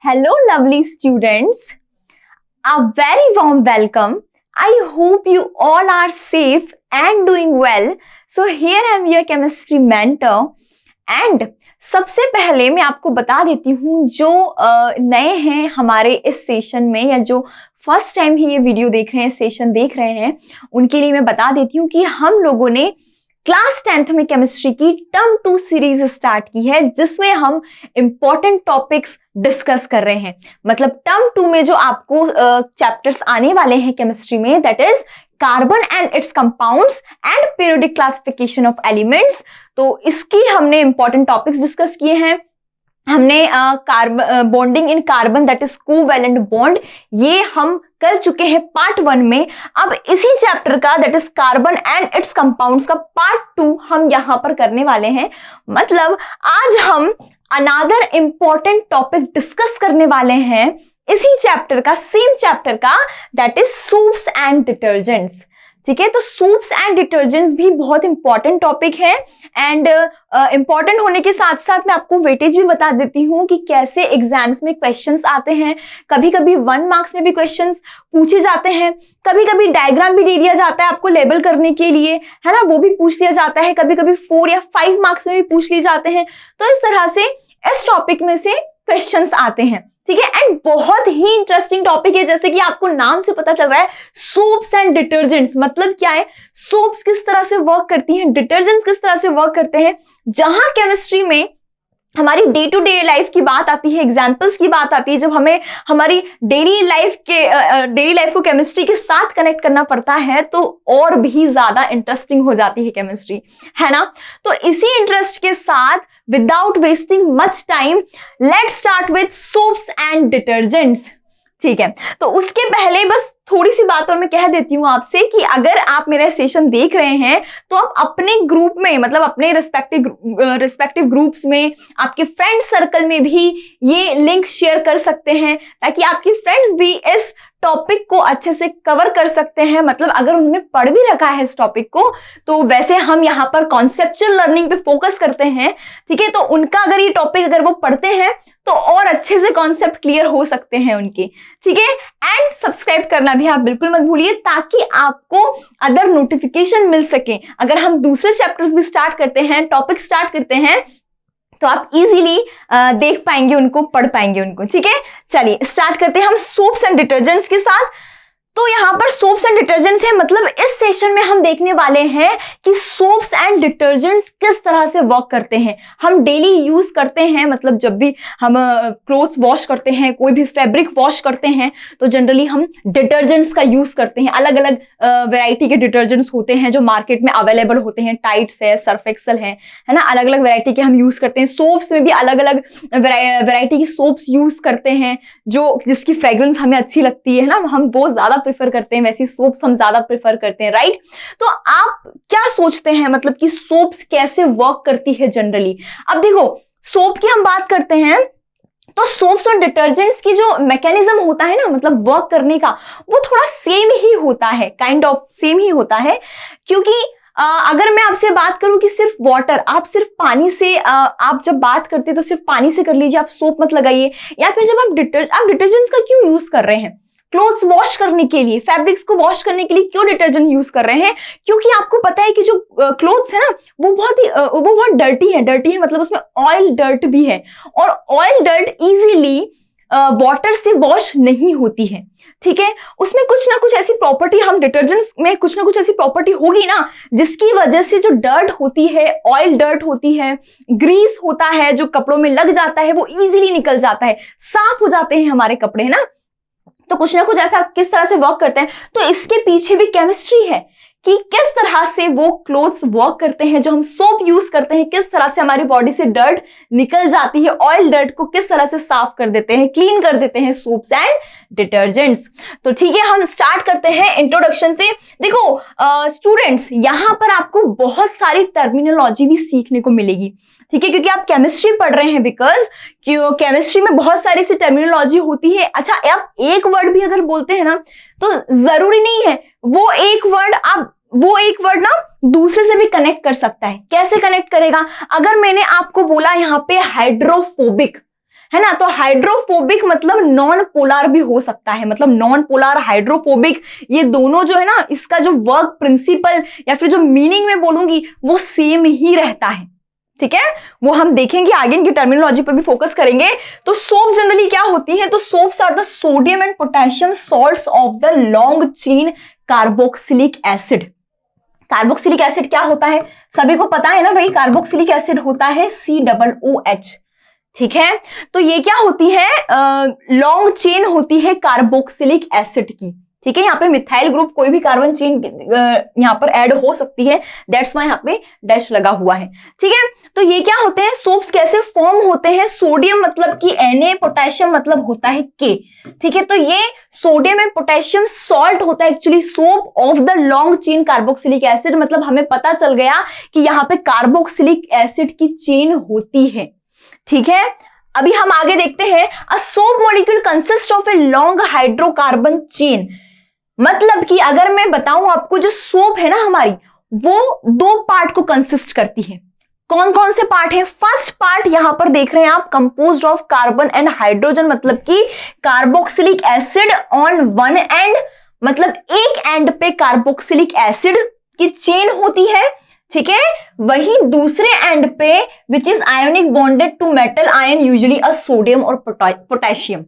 Hello, lovely students. A very warm welcome. I hope you all are safe and doing well. So here I am your chemistry mentor. And सबसे पहले मैं आपको बता देती हूँ जो नए हैं हमारे इस सेशन में या जो फर्स्ट टाइम ही ये वीडियो देख रहे हैं, सेशन देख रहे हैं, उनके लिए मैं बता देती हूँ कि हम लोगों ने क्लास 10th में केमिस्ट्री की टर्म 2 सीरीज स्टार्ट की है, जिसमें हम इंपॉर्टेंट टॉपिक्स डिस्कस कर रहे हैं। मतलब टर्म 2 में जो आपको चैप्टर्स आने वाले हैं केमिस्ट्री में, that is carbon and it's compounds and periodic classification of elements. तो इसकी हमने इंपॉर्टेंट टॉपिक्स डिस्कस किए हैं। हमने bonding in carbon that is covalent bond, ये हम कर चुके हैं पार्ट 1 में। अब इसी चैप्टर का that is carbon and it's compounds का पार्ट 2 हम यहां पर करने वाले हैं। मतलब आज हम अनदर इंपॉर्टेंट टॉपिक डिस्कस करने वाले हैं इसी चैप्टर का, सेम चैप्टर का, that is soaps and detergents. ठीक है, तो सोप्स एंड डिटर्जेंट्स भी बहुत इंपॉर्टेंट टॉपिक है एंड इंपॉर्टेंट होने के साथ साथ मैं आपको वेटेज भी बता देती हूँ कि कैसे एग्जाम्स में क्वेश्चंस आते हैं। कभी कभी 1 मार्क्स में भी क्वेश्चंस पूछे जाते हैं, कभी कभी डायग्राम भी दे दिया जाता है आपको लेबल करने के लिए, है ना, वो भी पूछ लिया जाता है। कभी कभी 4 या 5 मार्क्स में भी पूछ लिए जाते हैं। तो इस तरह से इस टॉपिक में से क्वेश्चंस आते हैं। ठीक है, एंड बहुत ही इंटरेस्टिंग टॉपिक है, जैसे कि आपको नाम से पता चल रहा है, सोप्स एंड डिटर्जेंट्स। मतलब क्या है, सोप्स किस तरह से वर्क करती हैं, डिटर्जेंट्स किस तरह से वर्क करते हैं। जहां केमिस्ट्री में हमारी डे टू डे लाइफ की बात आती है, एग्जाम्पल्स की बात आती है, जब हमें हमारी डेली लाइफ को केमिस्ट्री के साथ कनेक्ट करना पड़ता है, तो और भी ज्यादा इंटरेस्टिंग हो जाती है केमिस्ट्री, है ना। तो इसी इंटरेस्ट के साथ, without wasting much time, let's start with soaps and detergents. ठीक है, तो उसके पहले बस थोड़ी सी बात और मैं कह देती हूँ आपसे कि अगर आप मेरा सेशन देख रहे हैं तो आप अपने ग्रुप में, मतलब अपने रिस्पेक्टिव ग्रुप्स में, आपके फ्रेंड सर्कल में भी ये लिंक शेयर कर सकते हैं, ताकि आपके फ्रेंड्स भी इस टॉपिक को अच्छे से कवर कर सकते हैं। मतलब अगर उन्होंने पढ़ भी रखा है इस टॉपिक को, तो वैसे हम यहाँ पर कॉन्सेप्चुअल लर्निंग पे फोकस करते हैं। ठीक है, तो उनका अगर ये टॉपिक अगर वो पढ़ते हैं तो और अच्छे से कॉन्सेप्ट क्लियर हो सकते हैं उनके। ठीक है, एंड सब्सक्राइब करना भी आप बिल्कुल मत भूलिए, ताकि आपको अदर नोटिफिकेशन मिल सके। अगर हम दूसरे चैप्टर्स भी स्टार्ट करते हैं, टॉपिक स्टार्ट करते हैं, तो आप इजीली देख पाएंगे उनको, पढ़ पाएंगे उनको। ठीक है, चलिए स्टार्ट करते हैं हम सोप्स एंड डिटर्जेंट्स के साथ। तो यहाँ पर सोप्स एंड डिटर्जेंट्स है, मतलब इस सेशन में हम देखने वाले हैं कि सोप्स एंड डिटर्जेंट्स किस तरह से वर्क करते हैं। हम डेली यूज करते हैं, मतलब जब भी हम क्लोथ्स वॉश करते हैं, कोई भी फैब्रिक वॉश करते हैं, तो जनरली हम डिटर्जेंट्स का यूज करते हैं। अलग अलग वैरायटी के डिटर्जेंट्स होते हैं जो मार्केट में अवेलेबल होते हैं, टाइड्स है, सर्फ एक्सेल है ना, अलग अलग वैरायटी के हम यूज करते हैं। सोप्स में भी अलग अलग वैरायटी की सोप्स यूज करते हैं, जो जिसकी फ्रेग्रेंस हमें अच्छी लगती है ना, हम बहुत ज्यादा प्रेफर करते हैं, वैसी सोप्स हम ज्यादा प्रेफर करते हैं, राइट। तो आप क्या सोचते हैं, मतलब कि सोप्स कैसे वर्क करती है जनरली। अब देखो, सोप की हम बात करते हैं तो सोप्स और डिटर्जेंट्स की जो मैकेनिज्म होता है ना, मतलब वर्क करने का, वो थोड़ा सेम ही होता है, काइंड ऑफ सेम ही होता है। क्योंकि अगर मैं आपसे बात करूं कि सिर्फ वाटर, आप सिर्फ पानी से आप जब बात करते हैं तो सिर्फ पानी से कर लीजिए, आप सोप मत लगाइए। या फिर जब आप डिटर्जेंट्स का क्यों यूज कर रहे हैं, क्लोथ्स वॉश करने के लिए, फैब्रिक्स को वॉश करने के लिए क्यों डिटर्जेंट यूज कर रहे हैं, क्योंकि आपको पता है कि जो क्लोथ्स है ना, वो बहुत डर्टी है, मतलब उसमें ऑयल डर्ट भी है, और ऑयल डर्ट इजीली वाटर से वॉश नहीं होती है। ठीक है, उसमें कुछ ना कुछ ऐसी प्रॉपर्टी, हम डिटर्जेंट्स में कुछ ना कुछ ऐसी प्रॉपर्टी होगी ना, जिसकी वजह से जो डर्ट होती है, ऑयल डर्ट होती है, ग्रीस होता है, जो कपड़ों में लग जाता है, वो इजीली निकल जाता है, साफ हो जाते हैं हमारे कपड़े, है ना। तो कुछ ना कुछ ऐसा किस तरह से वर्क करते हैं, तो इसके पीछे भी केमिस्ट्री है कि किस तरह से वो क्लोथ्स वर्क करते हैं। जो हम सोप यूज करते हैं, किस तरह से हमारी बॉडी से डर्ट निकल जाती है, ऑयल डर्ट को किस तरह से साफ कर देते हैं, क्लीन कर देते हैं सोप्स एंड डिटर्जेंट्स। तो ठीक है, हम स्टार्ट करते हैं इंट्रोडक्शन से। देखो स्टूडेंट्स, यहां पर आपको बहुत सारी टर्मिनोलॉजी भी सीखने को मिलेगी। ठीक है, क्योंकि आप केमिस्ट्री पढ़ रहे हैं, बिकॉज केमिस्ट्री में बहुत सारी सी टर्मिनोलॉजी होती है। अच्छा, आप एक वर्ड भी अगर बोलते हैं ना, तो जरूरी नहीं है वो एक वर्ड ना दूसरे से भी कनेक्ट कर सकता है। कैसे कनेक्ट करेगा, अगर मैंने आपको बोला यहाँ पे हाइड्रोफोबिक, है ना। तो हाइड्रोफोबिक मतलब नॉन पोलर भी हो सकता है, मतलब नॉन पोलर, हाइड्रोफोबिक, ये दोनों जो है ना, इसका जो वर्क प्रिंसिपल या फिर जो मीनिंग में बोलूंगी वो सेम ही रहता है, ठीक है। वो हम देखेंगे आगे, इनकी टर्मिनोलॉजी पर भी फोकस करेंगे। तो सोप्स जनरली क्या होती हैं, तो soaps are the sodium and potassium salts of the long chain carboxylic acid. Carboxylic acid क्या होता है, सभी को पता है ना भाई, कार्बोक्सिलिक एसिड होता है COOH, ठीक है। तो ये क्या होती है, लॉन्ग चेन होती है कार्बोक्सिलिक एसिड की, ठीक है। यहाँ पे मिथाइल ग्रुप कोई भी कार्बन चेन यहाँ पर ऐड हो सकती है, दैट्स वाई यहाँ पे डैश लगा हुआ है, ठीक है। तो ये क्या होते हैं, सोप्स कैसे फॉर्म होते हैं, सोडियम मतलब कि Na, पोटेशियम मतलब होता है K, ठीक है। तो ये सोडियम एंड पोटेशियम सॉल्ट होता है actually soap of the long chain carboxylic acid, मतलब हमें पता चल गया कि यहाँ पे कार्बोक्सिलिक एसिड की चेन होती है, ठीक है। अभी हम आगे देखते हैं, a soap molecule consist of a long hydrocarbon chain, मतलब कि अगर मैं बताऊं आपको, जो सोप है ना हमारी, वो 2 पार्ट को कंसिस्ट करती है। कौन कौन से पार्ट है, फर्स्ट पार्ट यहां पर देख रहे हैं आप, composed of carbon and hydrogen, मतलब कि carboxylic acid on one and, मतलब एक एंड पे कार्बोक्सिलिक एसिड की चेन होती है, ठीक है। वही दूसरे एंड पे which is ionic bonded to metal ion, usually a sodium और पोटेशियम,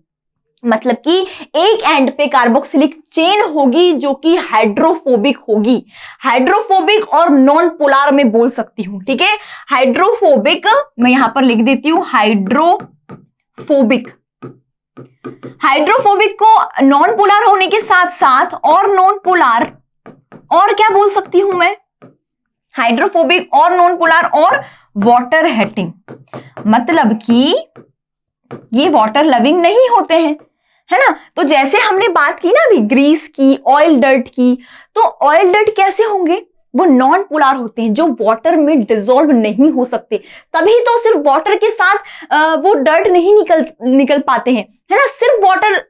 मतलब कि एक एंड पे कार्बोक्सिलिक चेन होगी जो कि हाइड्रोफोबिक होगी। हाइड्रोफोबिक और नॉन पोलर में बोल सकती हूं, ठीक है। हाइड्रोफोबिक मैं यहां पर लिख देती हूं, हाइड्रोफोबिक। हाइड्रोफोबिक को नॉन पोलर होने के साथ साथ और नॉन पोलर और क्या बोल सकती हूं मैं, हाइड्रोफोबिक और नॉन पोलर और वाटर हेटिंग, मतलब कि ये वाटर लविंग नहीं होते हैं, है ना। तो जैसे हमने बात की ना अभी ग्रीस की, ऑयल डर्ट की, तो ऑयल डर्ट कैसे होंगे, वो नॉन पोलर होते हैं, जो वाटर में डिसॉल्व नहीं हो सकते, तभी तो सिर्फ वाटर के साथ वो डर्ट नहीं निकल पाते हैं, है ना। सिर्फ वाटर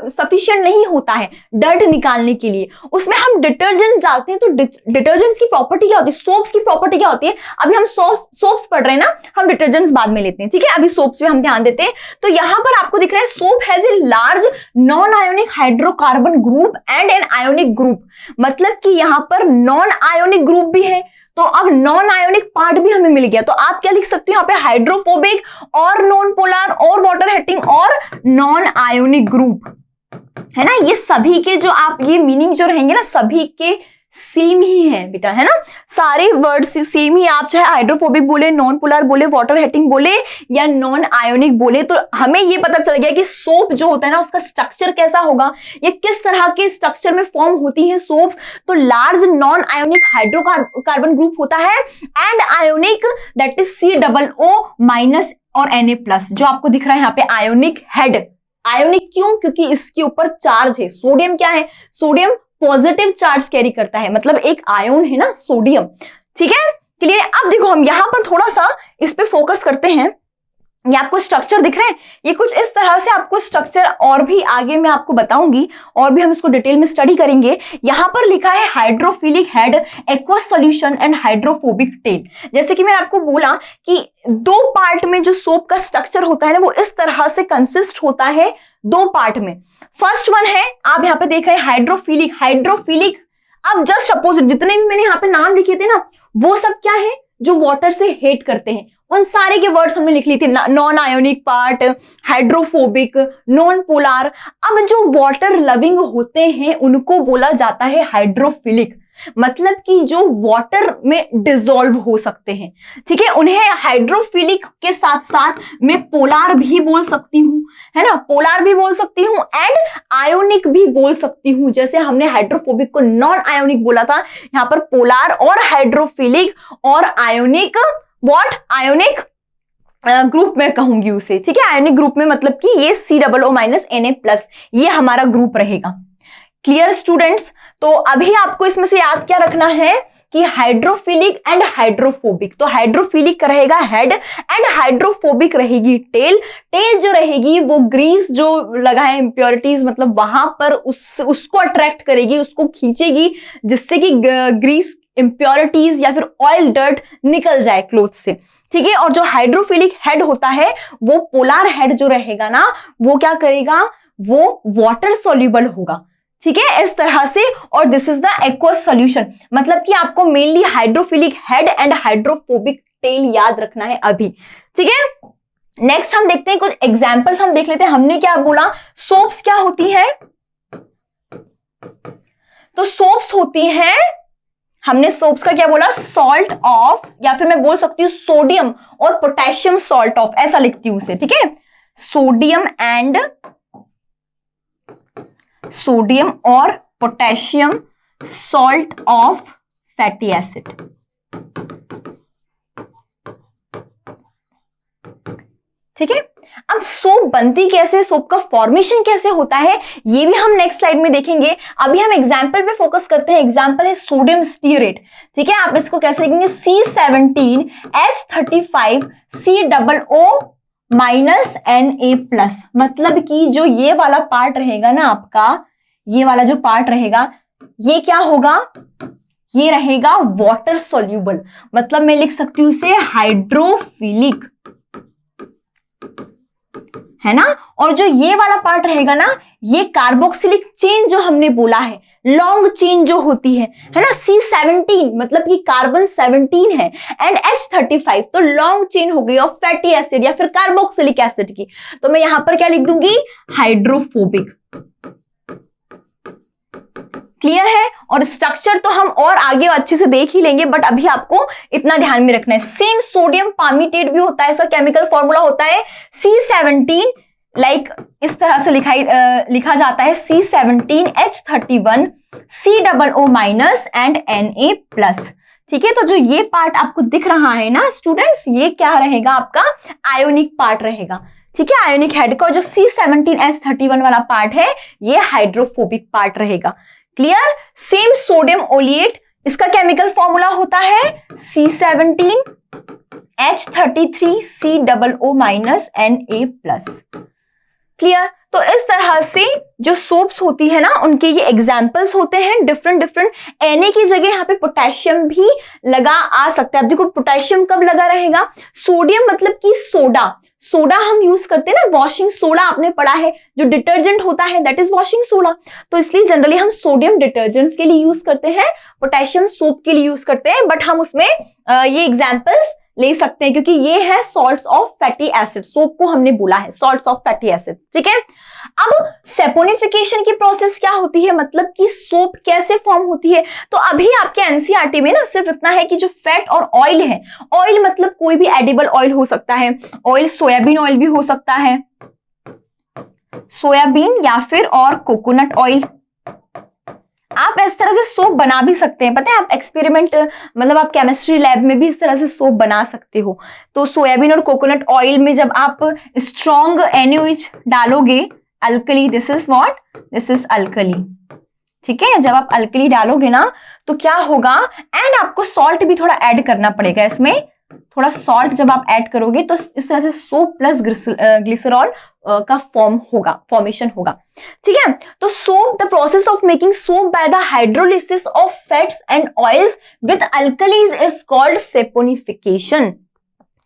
सफिशिएंट नहीं होता है डर्ट निकालने के लिए, उसमें हम डिटर्जेंट्स डालते हैं। तो डिटर्जेंट्स की प्रॉपर्टी क्या होती है, सोप्स की प्रॉपर्टी क्या होती है, अभी हम सोप्स पढ़ रहे हैं ना, हम डिटर्जेंट्स बाद में लेते हैं, ठीक है। अभी सोप्स पे हम ध्यान देते हैं। तो यहां पर आपको दिख रहा है, soap has a large non ionic hydrocarbon group and an ionic group, मतलब कि यहां पर नॉन आयोनिक ग्रुप भी है, तो अब नॉन आयोनिक पार्ट भी हमें मिल गया। तो आप क्या लिख सकते हो यहाँ पे, हाइड्रोफोबिक और नॉन पोलर और वाटर हेटिंग और नॉन आयोनिक ग्रुप, है ना। ये सभी के जो आप ये मीनिंग जो रहेंगे ना, सभी के सेम ही है बेटा, है ना। सारे वर्ड सेम ही, आप चाहे हाइड्रोफोबिक बोले, नॉन पोलर बोले, वाटर हेटिंग बोले या नॉन आयोनिक बोले, तो हमें ये पता चल गया कि सोप जो होता है ना, उसका स्ट्रक्चर कैसा होगा, ये किस तरह के स्ट्रक्चर में फॉर्म होती है सोप्स। तो large non ionic hydrocarbon group होता है and ionic that is COO- और Na+, जो आपको दिख रहा है यहाँ पे आयोनिक हेड। आयोनिक क्यों, क्योंकि इसके ऊपर चार्ज है। सोडियम क्या है, सोडियम पॉजिटिव चार्ज कैरी करता है, मतलब एक आयोन है ना सोडियम, ठीक है। क्लियर। अब देखो हम यहां पर थोड़ा सा इस पे फोकस करते हैं। ये आपको स्ट्रक्चर दिख रहे हैं, ये कुछ इस तरह से आपको स्ट्रक्चर और भी आगे मैं आपको बताऊंगी, और भी हम इसको डिटेल में स्टडी करेंगे। यहां पर लिखा है hydrophilic head, aqueous solution and hydrophobic tell. जैसे कि मैंने आपको बोला कि 2 पार्ट में जो सोप का स्ट्रक्चर होता है ना, वो इस तरह से कंसिस्ट होता है 2 पार्ट में। फर्स्ट वन है, आप यहाँ पे देख रहे हैं हाइड्रोफिलिक। अब जस्ट अपोजिट जितने भी मैंने यहाँ पे नाम लिखे थे ना, वो सब क्या है, जो वाटर से हेट करते हैं, उन सारे के वर्ड्स हमने लिख ली थी। Non ionic part, hydrophobic, non polar. अब जो वाटर लविंग होते हैं उनको बोला जाता है हाइड्रोफिलिक, मतलब कि जो वाटर में डिसॉल्व हो सकते हैं, ठीक है। उन्हें हाइड्रोफिलिक के साथ साथ मैं पोलर भी बोल सकती हूँ, है ना, पोलर भी बोल सकती हूँ एंड आयोनिक भी बोल सकती हूँ। जैसे हमने हाइड्रोफोबिक को नॉन आयोनिक बोला था, यहाँ पर पोलर और हाइड्रोफिलिक और आयोनिक, व्हाट, आयोनिक ग्रुप में कहूंगी उसे, ठीक है। आयोनिक ग्रुप में मतलब कि ये COO- Na+, ये हमारा ग्रुप रहेगा। Clear students. तो अभी आपको इसमें से याद क्या रखना है कि हाइड्रोफिलिक एंड हाइड्रोफोबिक, तो हाइड्रोफिलिक रहेगा हेड एंड हाइड्रोफोबिक रहेगी टेल। टेल जो रहेगी वो ग्रीस जो लगा है इम्प्योरिटीज, मतलब वहां पर उसको अट्रैक्ट करेगी, उसको खींचेगी, जिससे कि ग्रीस इम्प्योरिटीज या फिर ऑयल डर्ट निकल जाए क्लोथ से, ठीक है। और जो हाइड्रोफिलिक हेड होता है वो पोलर हेड जो रहेगा ना वो क्या करेगा, वो वाटर सोल्यूबल होगा, ठीक है, इस तरह से। और this is the aqueous solution, मतलब कि आपको mainly hydrophilic head and hydrophobic tell याद रखना है अभी, ठीक है। नेक्स्ट हम देखते हैं कुछ एग्जांपल्स हम देख लेते हैं। हमने क्या बोला, सोप्स क्या होती है, तो सोप्स होती है, हमने सोप्स का क्या बोला, सॉल्ट ऑफ, या फिर मैं बोल सकती हूँ सोडियम और पोटेशियम सॉल्ट ऑफ, ऐसा लिखती हूँ उसे, ठीक है, सोडियम और potassium salt of fatty acid, ठीक है। अब सोप बनती कैसे, सोप का फॉर्मेशन कैसे होता है, ये भी हम नेक्स्ट स्लाइड में देखेंगे। अभी हम एग्जाम्पल पे फोकस करते हैं। एग्जाम्पल है सोडियम स्टीरेट, ठीक है। आप इसको कैसे लिखेंगे, C17H35COO- मतलब कि जो ये वाला पार्ट रहेगा ना आपका, ये वाला जो पार्ट रहेगा ये क्या होगा, ये रहेगा वाटर सोल्यूबल, मतलब मैं लिख सकती हूँ इसे हाइड्रोफिलिक, है ना। और जो ये वाला पार्ट रहेगा ना, ये कार्बोक्सिलिक चेन जो हमने बोला है, लॉन्ग चेन जो होती है ना, C17 मतलब कि कार्बन 17 है एंड H35 तो लॉन्ग चेन हो गई ऑफ फैटी एसिड या फिर कार्बोक्सिलिक एसिड की, तो मैं यहां पर क्या लिख दूंगी, हाइड्रोफोबिक। क्लियर है। और स्ट्रक्चर तो हम और आगे अच्छे से देख ही लेंगे, बट अभी आपको इतना ध्यान में रखना है। सेम सोडियम पामीटेट भी होता है, इसका केमिकल फॉर्मूला होता है C17, लाइक इस तरह से लिखा जाता है C17H31 COO- एंड Na+, ठीक है। तो जो ये पार्ट आपको दिख रहा है ना स्टूडेंट्स, ये क्या रहेगा, आपका आयोनिक पार्ट रहेगा, ठीक है, आयोनिक हेड का। जो C17H31 वाला पार्ट है ये हाइड्रोफोबिक पार्ट रहेगा। क्लियर। सेम सोडियम ओलिएट, इसका केमिकल फॉर्मूला होता है C17H33 COO- Na+। क्लियर। तो इस तरह से जो सोप्स होती है ना उनके ये एग्जाम्पल्स होते हैं डिफरेंट डिफरेंट। Na की जगह यहाँ पे पोटेशियम भी लगा आ सकता है। अब देखो पोटेशियम कब लगा रहेगा, सोडियम मतलब कि सोडा, सोडा हम यूज करते हैं ना, वॉशिंग सोडा आपने पढ़ा है, जो डिटर्जेंट होता है दैट इज वॉशिंग सोडा, तो इसलिए जनरली हम सोडियम डिटर्जेंट्स के लिए यूज करते हैं, पोटेशियम सोप के लिए यूज करते हैं, बट हम उसमें ये एग्जाम्पल्स ले सकते हैं क्योंकि ये है salts of fatty acid, soap को हमने बोला है सॉल्ट्स ऑफ फैटी एसिड, ठीक है। अब सेपोनिफिकेशन की प्रोसेस क्या होती है, मतलब कि सोप कैसे फॉर्म होती है, तो अभी आपके एनसीईआरटी में ना सिर्फ इतना है कि जो फैट और ऑयल है, ऑयल मतलब कोई भी एडिबल ऑयल हो सकता है, ऑयल सोयाबीन ऑयल भी हो सकता है, सोयाबीन या फिर और कोकोनट ऑयल, आप इस तरह से सोप बना भी सकते हैं। पता है आप एक्सपेरिमेंट मतलब आप केमिस्ट्री लैब में भी इस तरह से सोप बना सकते हो। तो सोयाबीन और कोकोनट ऑयल में जब आप स्ट्रॉन्ग NaOH डालोगे, alkali, this is what, this is alkali, ठीक है। जब आप अल्कली डालोगे ना तो क्या होगा, एंड आपको सॉल्ट भी थोड़ा ऐड करना पड़ेगा इसमें, थोड़ा सॉल्ट जब आप ऐड करोगे तो इस तरह से सोप प्लस ग्लिसरॉल का फॉर्मेशन होगा, ठीक है। तो soap, the process of making soap by the hydrolysis of fats and oils with alkalis is called saponification.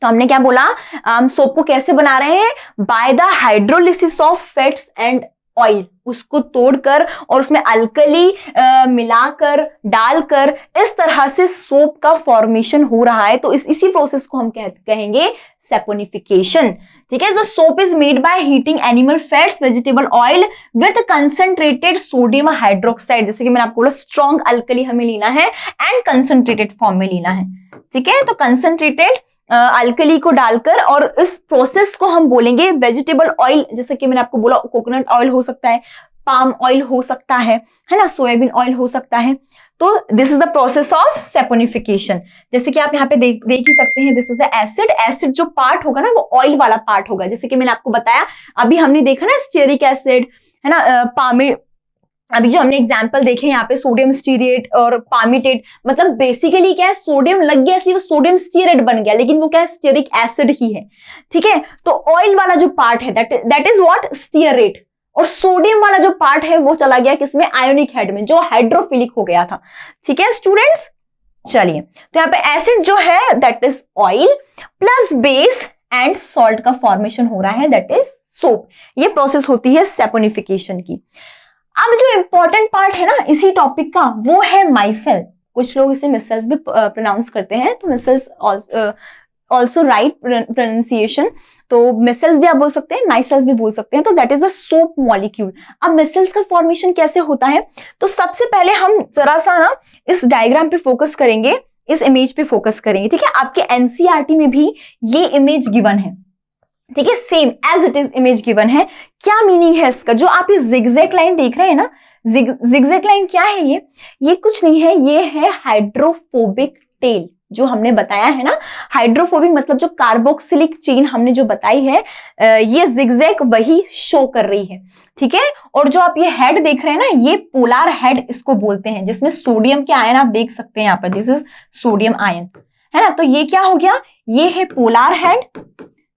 तो हमने क्या बोला, सोप को कैसे बना रहे हैं, by the hydrolysis of fats and oil, उसको तोड़कर और उसमें अल्कली मिलाकर डालकर इस तरह से सोप का फॉर्मेशन हो रहा है, तो इसी प्रोसेस को हम कहेंगे सेपोनिफिकेशन, ठीक है। तो soap is made by heating animal fats, vegetable oil with concentrated sodium hydroxide, जैसे कि मैंने आपको बोला स्ट्रॉन्ग अल्कली हमें लेना है एंड कंसंट्रेटेड फॉर्म में लेना है, ठीक है। तो कंसंट्रेटेड अल्कली को डालकर, और इस प्रोसेस को हम बोलेंगे वेजिटेबल ऑयल, जैसे कि मैंने आपको बोला कोकोनट ऑयल हो सकता है, पाम ऑयल हो सकता है ना, सोयाबीन ऑयल हो सकता है। तो this is the process of saponification. जैसे कि आप यहाँ पे देख ही सकते हैं, this is the acid, acid जो पार्ट होगा ना वो ऑयल वाला पार्ट होगा, जैसे कि मैंने आपको बताया, अभी हमने देखा ना स्टेरिक एसिड है ना, अभी जो हमने एग्जाम्पल देखे यहाँ पे सोडियम स्टीरेट और पामीटेट, मतलब बेसिकली क्या है, सोडियम लग गया इसलिए वो सोडियम स्टीरेट बन गया, लेकिन वो क्या है, स्टीरिक एसिड ही है, ठीक है। तो ऑयल वाला जो पार्ट है दैट इज व्हाट, स्टीरेट, और सोडियम वाला जो पार्ट है वो चला गया किसमें, आयोनिक हेड में, जो हाइड्रोफिलिक हो गया था, ठीक है स्टूडेंट्स। चलिए, तो यहाँ पे एसिड जो है that is oil plus base and salt का फॉर्मेशन हो रहा है दैट इज सोप। ये प्रोसेस होती है सेपोनिफिकेशन की। अब जो इंपॉर्टेंट पार्ट है ना इसी टॉपिक का वो है माइसेल। कुछ लोग इसे मिसेल्स भी प्रोनाउंस करते हैं, तो मिसेल्स ऑल्सो राइट प्रोनाउंसिएशन, तो मिसेल्स भी आप बोल सकते हैं, माइसेल्स भी बोल सकते हैं। तो that is the soap molecule. अब मिसेल्स का फॉर्मेशन कैसे होता है, तो सबसे पहले हम जरा सा ना इस डायग्राम पे फोकस करेंगे, इस इमेज पे फोकस करेंगे, ठीक है। आपके एनसीईआरटी में भी ये इमेज गिवन है, ठीक है, same as it is image given है। क्या मीनिंग है इसका, जो आप ये जिगजैग लाइन देख रहे हैं ना, जिगजैग लाइन क्या है ये कुछ नहीं है, ये है हाइड्रोफोबिक टेल जो हमने बताया है ना। हाइड्रोफोबिक मतलब जो कार्बोक्सिलिक चेन हमने जो बताई है, ये जिगजैग वही शो कर रही है, ठीक है। और जो आप ये हेड देख रहे हैं ना, ये पोलार हेड इसको बोलते हैं, जिसमें सोडियम के आयन आप देख सकते हैं यहाँ पर, दिस इज सोडियम आयन, है ना। तो ये क्या हो गया, ये है पोलार हेड,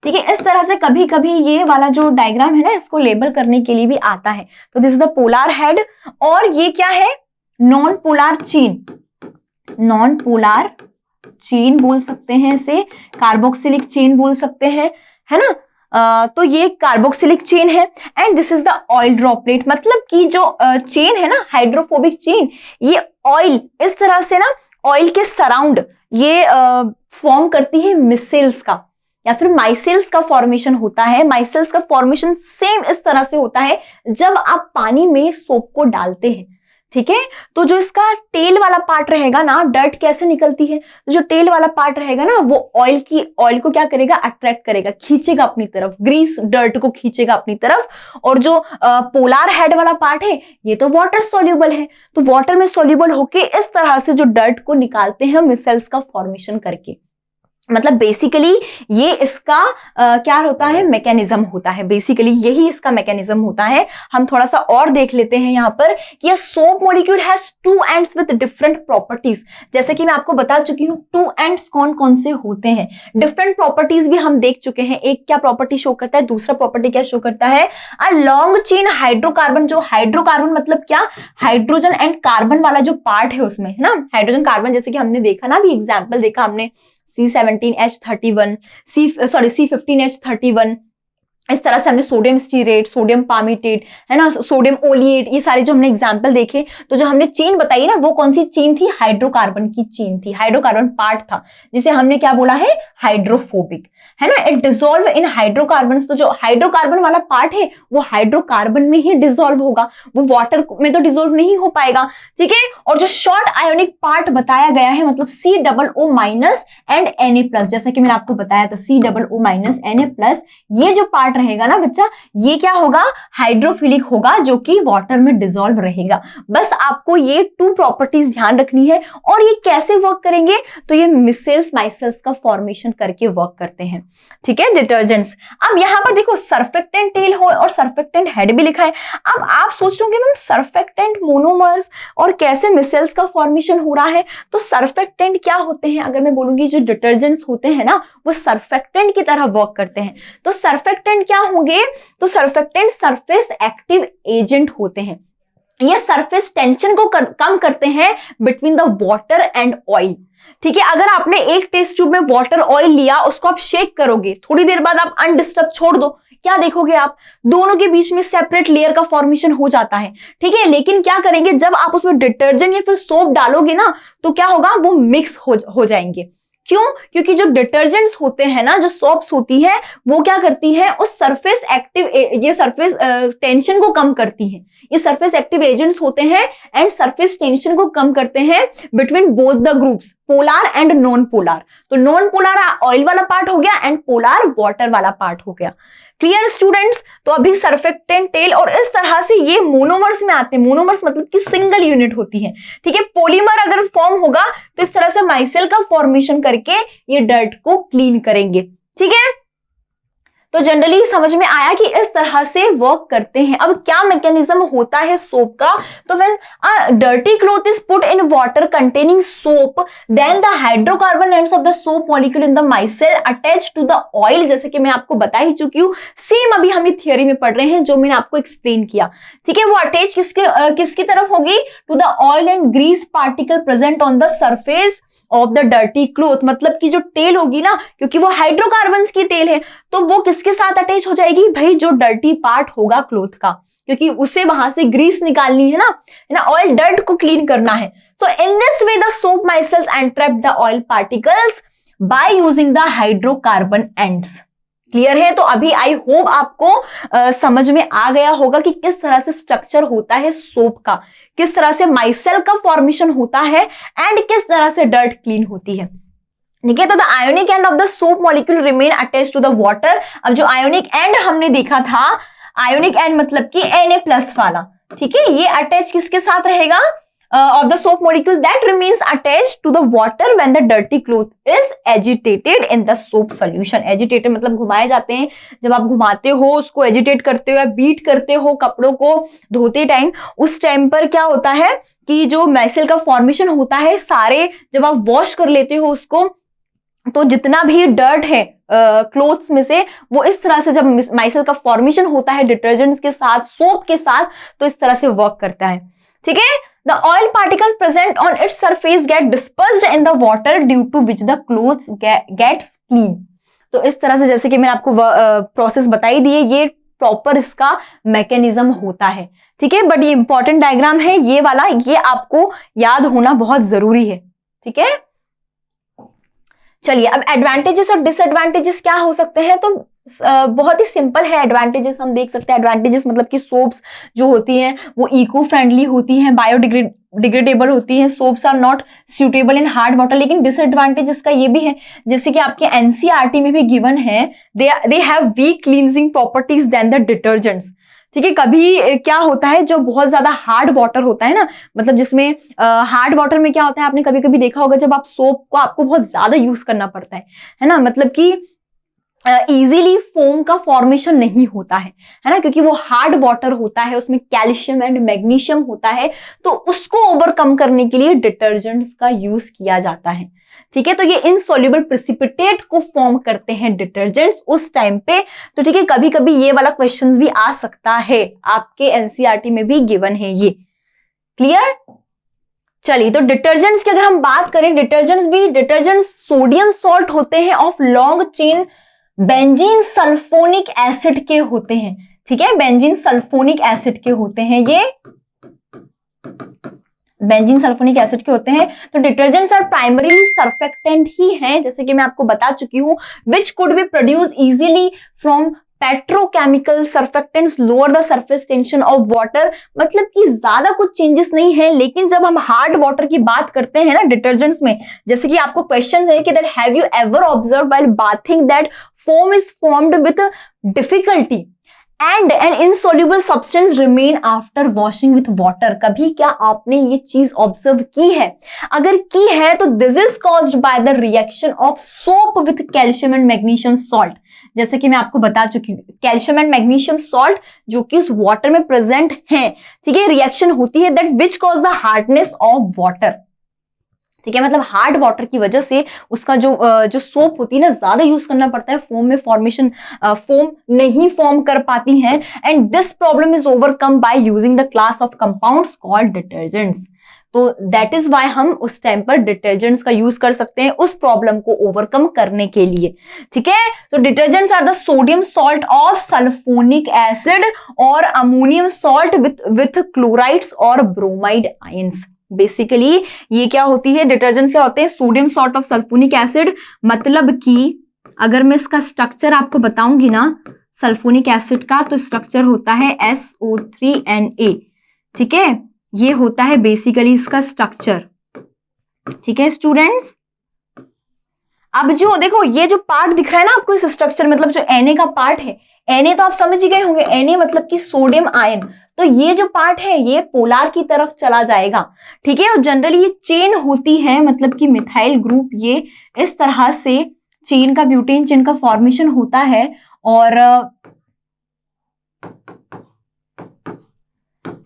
ठीक है। इस तरह से कभी कभी ये वाला जो डायग्राम है ना, इसको लेबल करने के लिए भी आता है। तो this is the polar head, और ये क्या है, non polar chain, non polar chain बोल सकते हैं इसे, कार्बोक्सिलिक चेन बोल सकते हैं, है ना। तो ये कार्बोक्सिलिक चेन है। And this is the oil droplet, मतलब कि जो चेन है ना, हाइड्रोफोबिक चेन, ये ऑयल इस तरह से ना ऑयल के सराउंड ये फॉर्म करती है मिसेल्स का, या फिर माइसेल्स का फॉर्मेशन होता है। माइसेल्स का फॉर्मेशन सेम इस तरह से होता है जब आप पानी में सोप को डालते हैं, ठीक है। तो जो इसका टेल वाला पार्ट रहेगा ना, डर्ट कैसे निकलती है, तो जो टेल वाला पार्ट रहेगा ना, वो ऑयल को क्या करेगा, अट्रैक्ट करेगा, खींचेगा अपनी तरफ, ग्रीस डर्ट को खींचेगा अपनी तरफ। और जो पोलार हेड वाला पार्ट है, ये तो वाटर सोल्यूबल है, तो वाटर में सोल्यूबल होके इस तरह से जो डर्ट को निकालते हैं मिसेल्स का फॉर्मेशन करके। मतलब बेसिकली ये इसका क्या होता है, मैकेनिज्म होता है, बेसिकली यही इसका मैकेनिज्म होता है। हम थोड़ा सा और देख लेते हैं यहाँ पर कि ये soap molecule has two ends with different properties. जैसे कि मैं आपको बता चुकी हूँ टू एंड्स कौन कौन से होते हैं, डिफरेंट प्रॉपर्टीज भी हम देख चुके हैं। एक क्या प्रॉपर्टी शो करता है, दूसरा प्रॉपर्टी क्या शो करता है, अ लॉन्ग चेन हाइड्रोकार्बन। जो हाइड्रोकार्बन मतलब क्या, हाइड्रोजन एंड कार्बन वाला जो पार्ट है उसमें, है ना, हाइड्रोजन कार्बन, जैसे कि हमने देखा ना, अभी एग्जाम्पल देखा हमने C17H31, C15H31, इस तरह से हमने सोडियम स्टीरेट, सोडियम पामीटेट, है ना, सोडियम ओलिएट, ये सारे जो हमने एग्जाम्पल देखे। तो जो हमने चेन बताई ना, वो कौन सी चेन थी, हाइड्रोकार्बन की चेन थी, हाइड्रोकार्बन पार्ट था, जिसे हमने क्या बोला है, हाइड्रोफोबिक, है ना। It dissolve in hydrocarbon. तो जो हाइड्रोकार्बन वाला पार्ट है वो हाइड्रोकार्बन में ही डिसॉल्व होगा, वो वाटर में तो डिसॉल्व नहीं हो पाएगा, ठीक है। और जो शॉर्ट आयोनिक पार्ट बताया गया है, मतलब COO- एंड Na+, जैसा कि मैंने आपको बताया था, COO- Na+, ये जो पार्ट रहेगा ना बच्चा, ये क्या होगा, हाइड्रोफिलिक होगा, जो कि वाटर में डिसॉल्व रहेगा। बस आपको ये टू प्रॉपर्टीज ध्यान रखनी है। और ये कैसे वर्क करेंगे, तो ये मिसेल्स माइसेल्स का फॉर्मेशन करके वर्क करते हैं, ठीक है, डिटर्जेंट्स। अब यहां पर देखो सर्फेक्टेंट टेल हो और सर्फेक्टेंट हेड भी लिखा है। अब आप सोच रहे होंगे मैम सर्फेक्टेंट मोनोमर्स और कैसे मिसेल्स का फॉर्मेशन हो रहा है। तो सर्फेक्टेंट क्या होते हैं, अगर मैं बोलूंगी जो डिटर्जेंट्स होते हैं ना, वो सर्फेक्टेंट की तरह वर्क करते हैं। तो सर्फेक्टेंट क्या होंगे, तो सर्फेक्टेंट सरफेस एक्टिव एजेंट होते हैं। ये सरफेस टेंशन को कम करते हैं between the water and oil, ठीक है। अगर आपने एक टेस्ट ट्यूब में वाटर ऑयल लिया, उसको आप शेक करोगे, थोड़ी देर बाद आप अनडिस्टर्ब छोड़ दो, क्या देखोगे आप, दोनों के बीच में सेपरेट लेयर का फॉर्मेशन हो जाता है, ठीक है। लेकिन क्या करेंगे, जब आप उसमें डिटर्जेंट या फिर सोप डालोगे ना, तो क्या होगा, वो मिक्स हो जाएंगे। क्यों, क्योंकि जो डिटर्जेंट्स होते हैं ना, जो सोप्स होती है, वो क्या करती है, उस सरफेस एक्टिव, ये सरफेस टेंशन को कम करती है। ये सरफेस एक्टिव एजेंट्स होते हैं एंड सरफेस टेंशन को कम करते हैं between both the groups, polar and non polar. तो नॉन पोलार ऑयल वाला पार्ट हो गया एंड पोलार वाटर वाला पार्ट हो गया। Clear students. तो अभी सर्फेक्टेंट टेल और इस तरह से ये मोनोमर्स में आते हैं। मोनोमर्स मतलब कि सिंगल यूनिट होती है, ठीक है। पॉलीमर अगर फॉर्म होगा तो इस तरह से माइसेल का फॉर्मेशन करके ये डर्ट को क्लीन करेंगे, ठीक है। तो जनरली समझ में आया कि इस तरह से वर्क करते हैं। अब क्या मैकेनिज्म होता है सोप का, तो when a dirty cloth is put in water containing soap, then the hydrocarbon ends of the soap molecule in the micelle attach to the oil, जैसे कि मैं आपको बता ही चुकी हूँ, सेम अभी हम ये थियोरी में पढ़ रहे हैं जो मैंने आपको एक्सप्लेन किया, ठीक है। वो अटैच किसकी तरफ होगी, to the oil and grease particle present on the surface of the dirty cloth, मतलब कि जो टेल होगी ना, क्योंकि वो हाइड्रोकार्बन्स की टेल है, तो वो किसके साथ अटैच हो जाएगी भाई, जो डर्टी पार्ट होगा क्लोथ का, क्योंकि उसे वहां से ग्रीस निकालनी है ना, ऑयल डर्ट को क्लीन करना है। So in this way the soap micelles entrap the oil particles by using the hydrocarbon ends. Clear है? तो अभी आई होप आपको समझ में आ गया होगा कि किस तरह से स्ट्रक्चर होता है सोप का, किस तरह से माइसेल का फॉर्मेशन होता है एंड किस तरह से डर्ट क्लीन होती है। ठीक है, तो the ionic end of the soap molecule remain attached to the water. अब जो आयोनिक एंड हमने देखा था, आयोनिक एंड मतलब कि Na+ वाला, ठीक है, ये अटैच किसके साथ रहेगा, of the soap molecule that remains attached to the water when the dirty cloth is agitated in the soap solution। agitated मतलब घुमाए जाते हैं, जब आप घुमाते हो उसको, एजिटेट करते हो या बीट करते हो कपड़ों को धोते टाइम, उस टाइम पर क्या होता है कि जो माइसेल का फॉर्मेशन होता है, सारे जब आप वॉश कर लेते हो उसको, तो जितना भी डर्ट है क्लोथ्स में से, वो इस तरह से जब माइसेल का फॉर्मेशन होता है डिटर्जेंट्स के साथ, सोप के साथ, तो इस तरह से वर्क करता है। ठीक है, the oil particles present on its surface get dispersed in the water due to which the clothes gets clean। तो इस तरह से, जैसे कि मैंने आपको प्रोसेस बताई दी है, ये प्रॉपर इसका मैकेनिज्म होता है। ठीक है, बट ये इंपॉर्टेंट डायग्राम है ये वाला, ये आपको याद होना बहुत जरूरी है। ठीक है, चलिए अब एडवांटेजेस और डिसएडवांटेजेस क्या हो सकते हैं, तो बहुत ही सिंपल है। एडवांटेजेस हम देख सकते हैं, एडवांटेजेस मतलब कि सोप्स जो होती हैं वो इको फ्रेंडली होती हैं, बायोडिग्रेडेबल होती हैं, soaps are not suitable in hard water. लेकिन डिसएडवांटेजेस का ये भी है, जैसे कि आपके एनसीईआरटी में भी गिवन है, they have weak cleansing properties than the detergents. ठीक है, कभी क्या होता है, जो बहुत ज्यादा हार्ड वाटर होता है ना, मतलब जिसमें हार्ड वाटर में क्या होता है, आपने कभी कभी देखा होगा, जब आप सोप को आपको बहुत ज्यादा यूज करना पड़ता है ना, मतलब कि इजीली फोम का फॉर्मेशन नहीं होता है ना, क्योंकि वो हार्ड वाटर होता है, उसमें कैल्शियम एंड मैग्नीशियम होता है, तो उसको ओवरकम करने के लिए डिटर्जेंट्स का यूज किया जाता है। ठीक है, तो ये इनसॉल्युबल प्रेसिपिटेट को फॉर्म करते हैं डिटर्जेंट्स उस टाइम पे। तो ठीक है, कभी कभी ये वाला क्वेश्चंस भी आ सकता है, आपके एनसीईआरटी में भी गिवन है ये। क्लियर? चलिए, तो डिटर्जेंट्स की अगर हम बात करें, डिटर्जेंट्स सोडियम सॉल्ट होते हैं of long chain benzene sulphonic acid के होते हैं। ठीक है, बेंजीन सल्फोनिक एसिड के होते हैं, ये बेंजीन सल्फोनिक एसिड के होते हैं। तो डिटर्जेंट्स आर प्राइमरीली सर्फेक्टेंट ही हैं, जैसे कि मैं आपको बता चुकी हूं, which could be produce easily from petrochemical surfactants lower the surface tension of water. मतलब कि ज्यादा कुछ चेंजेस नहीं है, लेकिन जब हम हार्ड वाटर की बात करते हैं ना डिटर्जेंट्स में, जैसे कि आपको क्वेश्चन है कि that have you ever observe while bathing that foam is formed with difficulty and an insoluble substance remain after washing with water. कभी क्या आपने ये चीज ऑब्जर्व की है? अगर की है तो this is caused by the reaction of soap with calcium and magnesium salt. जैसे कि मैं आपको बता चुकी हूँ, कैल्शियम एंड मैग्नीशियम सॉल्ट जो कि उस वाटर में प्रेजेंट है, ठीक है, रिएक्शन होती है that which cause the hardness of water. ठीक है, मतलब हार्ड वाटर की वजह से उसका जो सोप होती है ना, ज्यादा यूज करना पड़ता है, फोम में फॉर्मेशन फोम नहीं फॉर्म कर पाती हैं, and this problem is overcome bye using the class of compounds called detergents. तो दैट इज वाई हम उस टाइम पर डिटर्जेंट्स का यूज कर सकते हैं उस प्रॉब्लम को ओवरकम करने के लिए। ठीक है, तो detergents are the sodium salt of sulphonic acid और अमोनियम सॉल्ट विथ क्लोराइड्स और ब्रोमाइड आयंस। बेसिकली ये क्या होती है, डिटर्जेंट्स क्या होते हैं, sodium salt of sulphonic acid, मतलब कि अगर मैं इसका स्ट्रक्चर आपको बताऊंगी ना सल्फोनिक एसिड का, तो स्ट्रक्चर होता है SO3Na। ठीक है, ये होता है बेसिकली इसका स्ट्रक्चर। ठीक है स्टूडेंट्स, अब जो देखो ये जो पार्ट दिख रहा है ना आपको इस स्ट्रक्चर, मतलब जो Na का पार्ट है, Na तो आप समझ ही गए होंगे, Na मतलब कि सोडियम आयन, तो ये जो पार्ट है ये पोलार की तरफ चला जाएगा। ठीक है, और जनरली ये चेन होती है, मतलब कि मिथाइल ग्रुप, ये इस तरह से चेन का, ब्यूटेन चेन का फॉर्मेशन होता है, और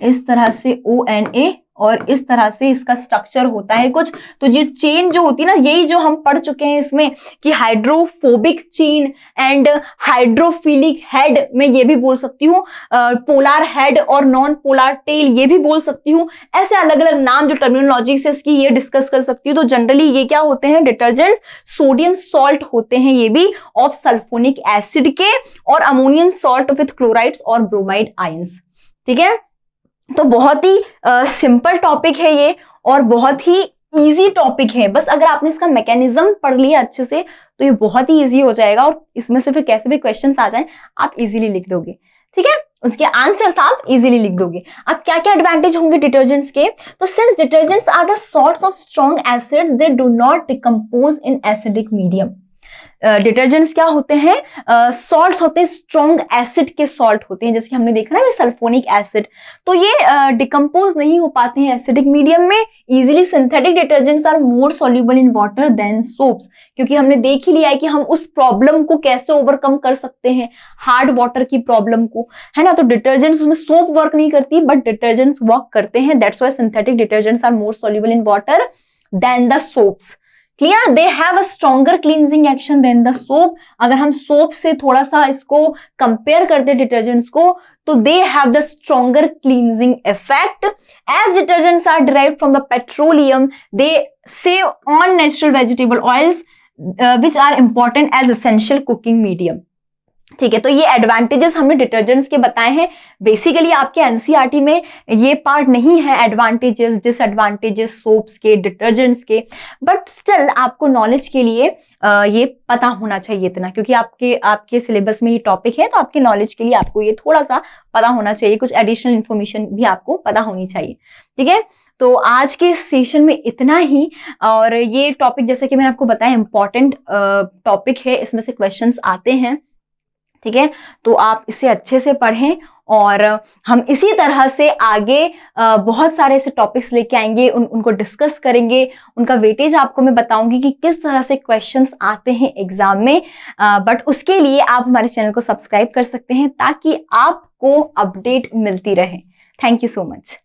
इस तरह से ONA और इस तरह से इसका स्ट्रक्चर होता है कुछ। तो ये चेन जो होती है ना, यही जो हम पढ़ चुके हैं इसमें कि hydrophobic chain and hydrophilic head, मैं ये भी बोल सकती हूँ, पोलार हेड और नॉन पोलार टेल ये भी बोल सकती हूँ। ऐसे अलग अलग नाम जो टर्मिनोलॉजी से इसकी ये डिस्कस कर सकती हूँ। तो जनरली ये क्या होते हैं डिटर्जेंट, सोडियम सॉल्ट होते हैं ये भी ऑफ सल्फोनिक एसिड के, और अमोनियम सॉल्ट विथ क्लोराइड्स और ब्रोमाइड आयंस। ठीक है, तो बहुत ही सिंपल टॉपिक है ये और बहुत ही इजी टॉपिक है। बस अगर आपने इसका मैकेनिज्म पढ़ लिया अच्छे से तो ये बहुत ही इजी हो जाएगा, और इसमें से फिर कैसे भी क्वेश्चंस आ जाएं आप इजीली लिख दोगे। ठीक है, उसके आंसर्स आप इजीली लिख दोगे। अब क्या क्या एडवांटेज होंगे डिटर्जेंट्स के? तो since detergents are the sorts of strong acids they do not decompose in acidic medium. Detergents क्या होते हैं? सॉल्ट्स होते हैं, स्ट्रॉन्ग एसिड के सॉल्ट होते हैं, जैसे कि हमने देखा ना सल्फोनिक एसिड। तो ये डिकम्पोज नहीं हो पाते हैं एसिडिक मीडियम में easily. Synthetic detergents are more soluble in water than soaps, क्योंकि हमने देख ही लिया है कि हम उस प्रॉब्लम को कैसे ओवरकम कर सकते हैं, हार्ड वाटर की प्रॉब्लम को, है ना। तो डिटर्जेंट्स उसमें सोप वर्क नहीं करती बट डिटर्जेंट्स वर्क करते हैं। That's why synthetic detergents are more soluble in water than the soaps. Clear, they have a stronger cleansing action than the soap. अगर हम सोप से थोड़ा सा इसको कंपेयर करते हैं डिटर्जेंट्स को, तो they have the stronger cleansing effect. As detergents are derived from the petroleum, they save on natural vegetable oils which are important as essential cooking medium. ठीक है, तो ये एडवांटेजेस हमने डिटर्जेंट्स के बताए हैं। बेसिकली आपके एनसीईआरटी में ये पार्ट नहीं है एडवांटेजेस डिसएडवांटेजेस सोप्स के, डिटर्जेंट्स के, बट स्टिल आपको नॉलेज के लिए ये पता होना चाहिए इतना, क्योंकि आपके सिलेबस में ये टॉपिक है, तो आपके नॉलेज के लिए आपको ये थोड़ा सा पता होना चाहिए, कुछ एडिशनल इन्फॉर्मेशन भी आपको पता होनी चाहिए। ठीक है, तो आज के सेशन में इतना ही। और ये टॉपिक जैसे कि मैंने आपको बताया इंपॉर्टेंट टॉपिक है, इसमें से क्वेश्चंस आते हैं। ठीक है, तो आप इसे अच्छे से पढ़ें और हम इसी तरह से आगे बहुत सारे ऐसे टॉपिक्स लेके आएंगे, उनको डिस्कस करेंगे, उनका वेटेज आपको मैं बताऊंगी कि किस तरह से क्वेश्चंस आते हैं एग्जाम में। बट उसके लिए आप हमारे चैनल को सब्सक्राइब कर सकते हैं ताकि आपको अपडेट मिलती रहे। Thank you so much.